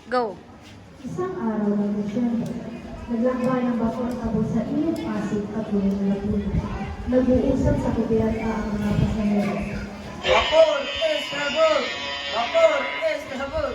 Go. Isang araw ng Desyembre, naglakbay ng bako tabo sa init Pasig at Luwing Laguna. Nag-uusap sa kubiyata ang mga pasahero. Vapor es sabor. Vapor es sabor.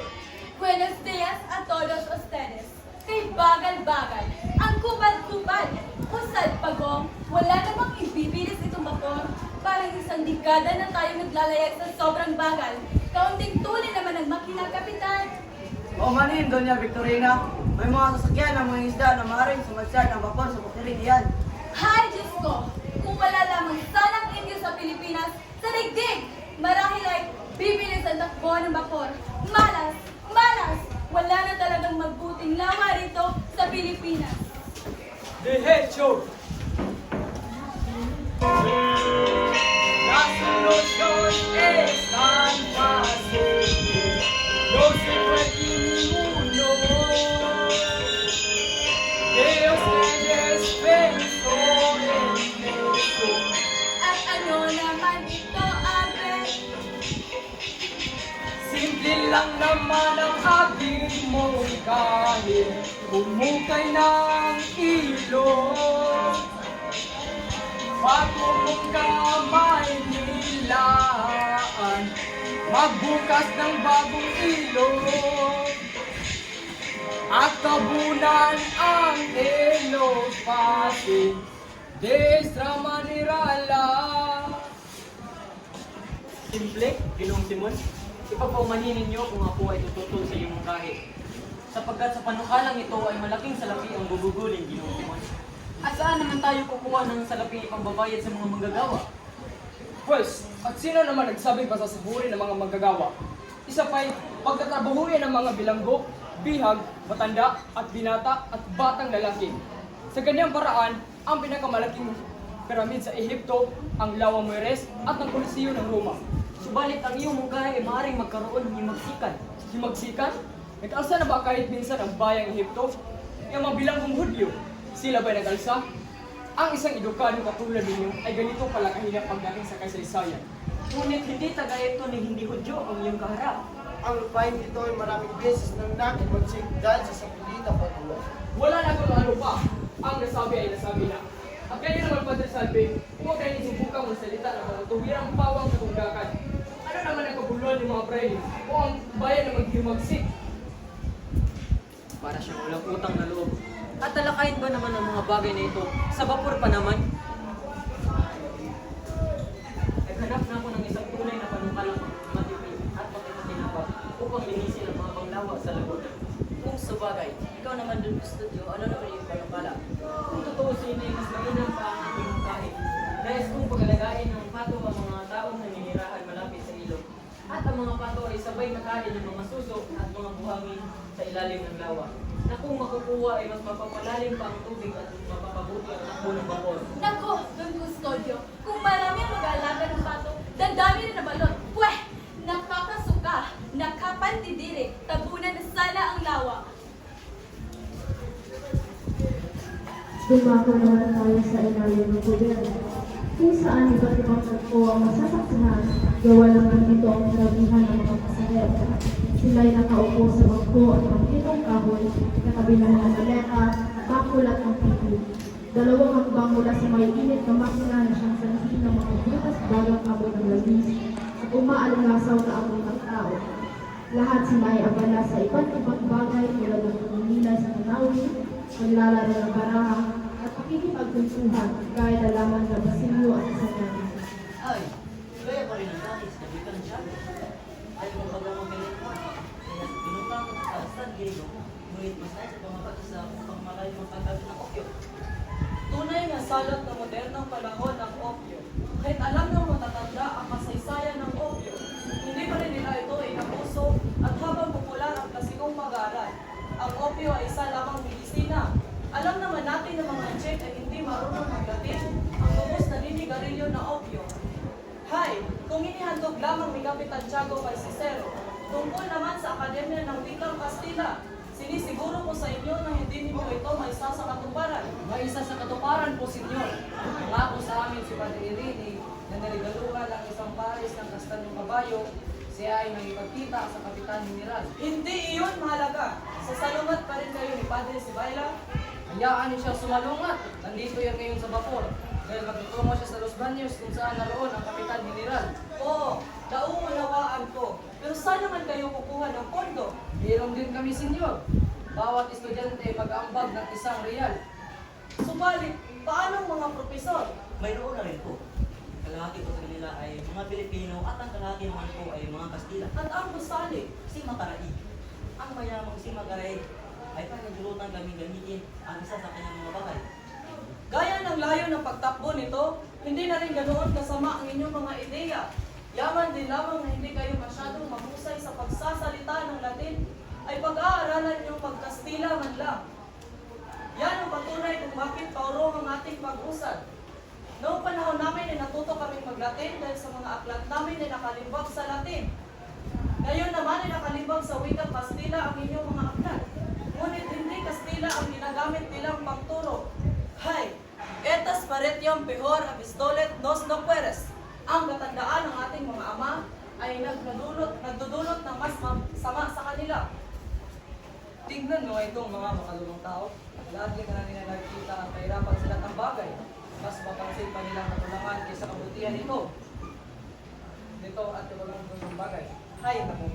Buenos días a todos ustedes. Kay bagal-bagal, ang kubad-kubad, usad pagong, wala namang ibibilis itong vapor. Parang isang dekada na tayo naglalayag sa sobrang bagal. Kaunting tuli naman ang makina, Kapitan. O manin, Doña Victorina. May mga sasakyan ng mga isda na maaaring sumadsad ng vapor sa bukirin diyan. Hay, Diyos ko! Kung wala lamang sanang inyo sa Pilipinas, sa daigdig! Marahil ay bibilis ang takbo ng vapor. Malas! Malas! Wala na talagang mabuting lawa rito sa Pilipinas. De hecho, la solución es tan fácil, no se puede ninguno de ustedes pensó en eso. At ano naman ito, Abe? Simple lang naman ang aking mungkahi, humukay ng ilog. Bago mong kamay nilaan, magbukas ng bagong ilog. At tabunan ang ilog Pasig, destra manirala. Simple, Ginoong Simon, ipagpaumanhin ninyo kung ako ay tututol sa iyong mungkahi. Sapagkat sa panukalang ito ay malaking salapi ang gugugulin, Ginoong Simon. At saan naman tayo kukuha ng salapi pangbabayad sa mga manggagawa? Pwes, at sino naman nagsabing pasasaburin ng mga manggagawa? Isa pa'y pagtatrabahuin ng mga bilanggo, bihag, matanda, at binata, at batang lalaki. Sa ganyang paraan, ang pinakamalaking piramid sa Ehipto, ang Lawang Moires, at ang Koliseo ng Roma. Subalit ang iyong mungkahi ay maaaring magkaroon ng himagsikan. Himagsikan? Nag-alsa na ba kahit minsan ang bayang Ehipto? Yung mga bilanggong Hudyo, sila ba'y nag-alsa? Ang isang edukadong katulad ninyo ay ganito pala kahirap pagdating sa kasaysayan. Ngunit hindi taga-ito ni hindi Hudyo ang iyong kaharap. Ang lupain dito ay maraming beses nang nakipagsig dahil sa sapulita patuloy. Wala na kung ano pa. Ang nasabi ay nasabi na. At kayo naman, Padre Salve, huwag kayo isubukang magsalita ng mga tuwirang pawang katunggakan. Ano naman ang kabuluhan ng mga prayer o ang bayan na maghimagsik? Para siyang walang utang na loob. At talakayin ba naman ang mga bagay na ito sa vapor pa naman? Naghanap na ako ng isang tunay na panukalang matipid at makipakinabang upang linisin ang mga panglawa sa Laguna. Kung sabagay, ikaw naman dun sa studio, ano naman yung panukala? Kung totoo sa inyo, mas mainam pa ang ating mungkahi. Nais kong pagalagain ng pato ang mga taong naninirahan malapit sa ilog. At ang mga pato ay sabay makain ng mga suso at mga buhangin sa ilalim ng lawa. Na kung makukuha ay mas mapapalalim pa ang tubig at mapapabuti ang takbo ng vapor. Nako, Don Custodio, kung marami ang mag-aalaga ng pato, dadami rin na balon. Pweh! Nakakasuka, nakapantidiri, tabunan na sana ang lawa. Dumako naman tayo sa ilalim ng gobyerno, kung saan iba't ibang tagpo ang masasaksihan, gawa naman ito ang karamihan ng mga pasahero. Sila'y nakaupo sa bangko at magkitong kahoy, nakabilang ng maleta, bakul at ang pipi. Dalawang hakbang mula sa may init na makina na siyang sanhin ng mga butas bagang abot ng labis at umaalangasaw na amoy ng tao. Lahat sila ay abala sa iba't ibang bagay tulad ng pagninilay sa tanawin, paglalaro ng baraha, at pakikipagkuntuhan kahit alaman ng basilyo at sanyanin. Ay, kaya pa rin ang dati sa kabitan siya. Ay kung bagang magaling mo. Kaya pinutang ko sa San Diego, ngunit mas nais ito mapag-isa upang malayo ang pagkabi ng opyo. Tunay na salot ng modernong panahon ng opyo. Kahit alam ng matatanda ang kasaysayan ng opyo, hindi pa rin nila ito inabuso at habang popular ang klasikong pag-aaral. Ang opyo ay isa lamang medisina. Alam naman natin ng mga Czech ay hindi marunong mag-Latin ang lubos na ninigarilyo na opyo. Hay, kung inihandog lamang ni Kapitan Tiago kay Cicero, tungkol naman sa Akademya ng Wikang Kastila, sinisiguro ko sa inyo na hindi ninyo ito maisa sa katuparan. Maisa sa katuparan po, senyor. Nangako sa amin si Padre Irini na narigaluhan ang isang pares ng kastan ng kabayo siya ay nangipagkita sa Kapitan General. Hindi iyon mahalaga. Sasalungat pa rin kayo ni Padre Sibayla. Hayaan niyo siya sumalungat. Nandito yan ngayon sa bapor. Dahil magtutungo siya sa Los Baños kung saan naroon ang Kapitan General. Oo, nauunawaan ko. Pero saan naman kayo kukuha ng pondo? Mayroon din kami, senyor. Bawat estudyante mag-aambag ng ₱1. Subalit, paano ang mga propesor? Mayroon na rin po. Kalahati po sa kanila ay mga Pilipino at ang kalahati naman po ay mga Kastila. At ang gusali? Si Makaray. Ang mayamang si Makaray ay panagulutan kami gamitin ang isa sa kanyang mga bahay. Gaya ng layo ng pagtakbo nito, hindi na rin ganoon kasama ang inyong mga ideya. Yaman din lamang na hindi kayo masyadong mahusay sa pagsasalita ng Latin, ay pag-aaralan niyong mag-Kastila man lang. Yan ang patunay kung bakit paurong ang ating pag-usad. Noong panahon namin ay natuto kaming mag-Latin dahil sa mga aklat namin ay nakalimbag sa Latin. Ngayon naman ay nakalimbag sa wikang Kastila ang inyong mga aklat. Ngunit hindi Kastila ang ginagamit nilang pagturo. Hay! Etas paretiam pehor apistolet nos no pueres. Ang katandaan ng ating mga ama ay nagdudulot ng mas sama sa kanila. Tignan mo itong mga makalulong tao. Lagi ka na nila nakikita ang kahirapan sa lahat ng bagay. Mas mapansin pa nilang katulangan kaysa kabutihan ito. Dito at ibang mga bagay. Hay naku.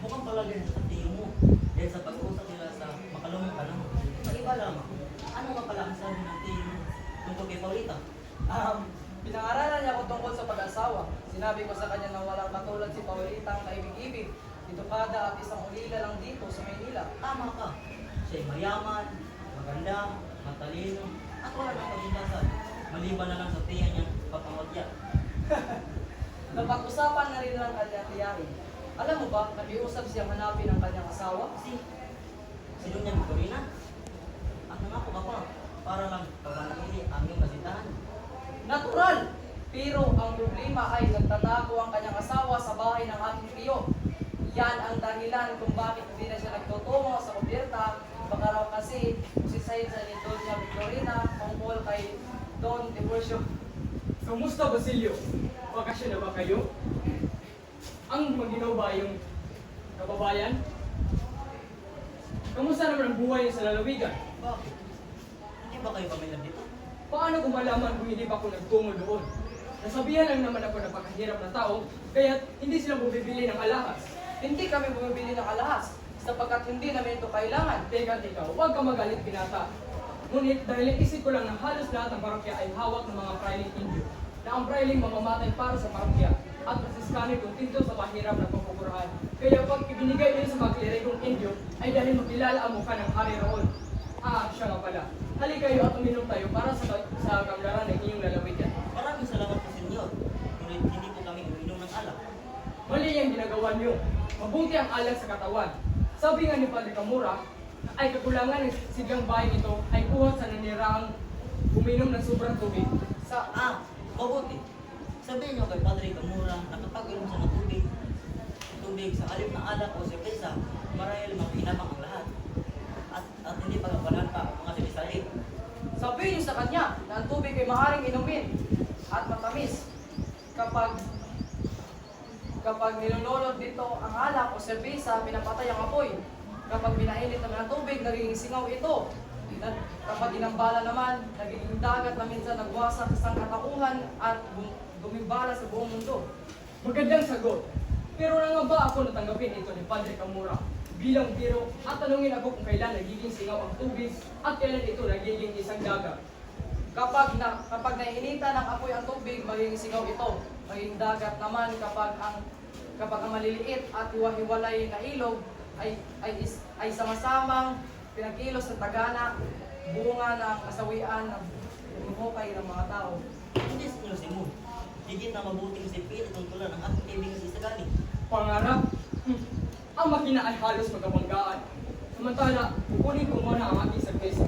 Mukhang palagay sa tingin mo dahil sa pag-usap nila sa makalumang panahon. Maiba lamang. Ano nga pala ang sabi ng tingin mo tungkol kay Paulita? Pinangaralan niya ako tungkol sa pag-asawa. Sinabi ko sa kanya na walang katulad si Paulita ang kaibig-ibig. Edukada at isang ulila lang dito sa Maynila. Tama ka. Siya'y mayaman, maganda, matalino, at wala nang paghindasan. Maliban na lang sa tiyan niyang papangotya. Napag-usapan na rin lang kanyang tiyahin. Alam mo ba, nakiusap siyang hanapin ang kanyang asawa? Sino niya Victorina? At nangako ka pa, para lang papanatili ang iyong kasitahan. Natural! Pero ang problema ay nagtatago ang kanyang asawa sa bahay ng aking tiyo. Yan ang dahilan kung bakit hindi na siya nagtutungo sa kubyerta. Baka raw kasi usisayin sa ni Doña Victorina tungkol kay Don Tiburcio. Kamusta, Basilio? Bakasyon na ba kayo? Ang maginaw ba yung kababayan? Kamusta naman ang buhay niyo sa lalawigan? Bakit? Hindi ba kayo pamilyar dito? Paano ko malaman kung hindi pa ako nagtungo doon? Nasabihan lang naman ako na pakahirap na tao, kaya hindi sila bumibili ng alahas. Hindi kami bumibili ng alahas, sapagkat hindi namin ito kailangan. Teka, huwag ka magalit, binata. Ngunit dahil isip ko lang na halos lahat ng parokya ay hawak ng mga frailing Indio, na ang frailing mamamatay para sa parokya, at Franciscano kontento sa mahirap na pagpupurahan. Kaya pag ibinigay nila sa mga klerikong Indio, ay dahil makilala ang mukha ng hari roon. Siya nga pala. Hali kayo at uminom tayo para sa kamlaran ng inyong lalawigan. Maraming salamat po, senyor. Ngunit hindi po kami uminom ng alak. Mali ang ginagawa niyo. Mabuti ang alak sa katawan. Sabi nga ni Padre Camura, ay kakulangan ng siglang bahay nito ay kuha sa naniraang uminom ng sobrang tubig. Mabuti. Sabihin niyo kay Padre Camura na kapag inom siya ng tubig sa alip ng alak o serpesa, marahil makinabang ang lahat. At hindi pagkapalan pa ang mga sinisay. Sabihin niyo sa kanya na ang tubig ay maaaring inumin at matamis kapag nilulunod dito ang alak o serbisa, pinapatay ang apoy. Kapag pinainit naman ang tubig, nagiging singaw ito. Kapag inambala naman, nagiging dagat na minsan nagwasak sa sangkatauhan at gumimbala sa buong mundo. Magandang sagot. Pero nangamba ako natanggapin ito ni Padre Camura bilang biro at tanungin ako kung kailan nagiging singaw ang tubig at kailan ito nagiging isang dagat. Kapag naiinitan ng apoy ang tubig, magiging singaw ito. Magiging dagat naman kapag ang maliliit at hiwa-hiwalay na ilog ay sama-samang pinagkilos ng tagana, bunga ng kasawian na hukay ng mga tao. Hindi, senyor Simon. Higit na mabuting sipil itong tulad ng aking kaibigan si Isagani. Pangarap? Ang makina ay halos magkabanggaan. Samantala, kukunin ko muna ang aking serpesa.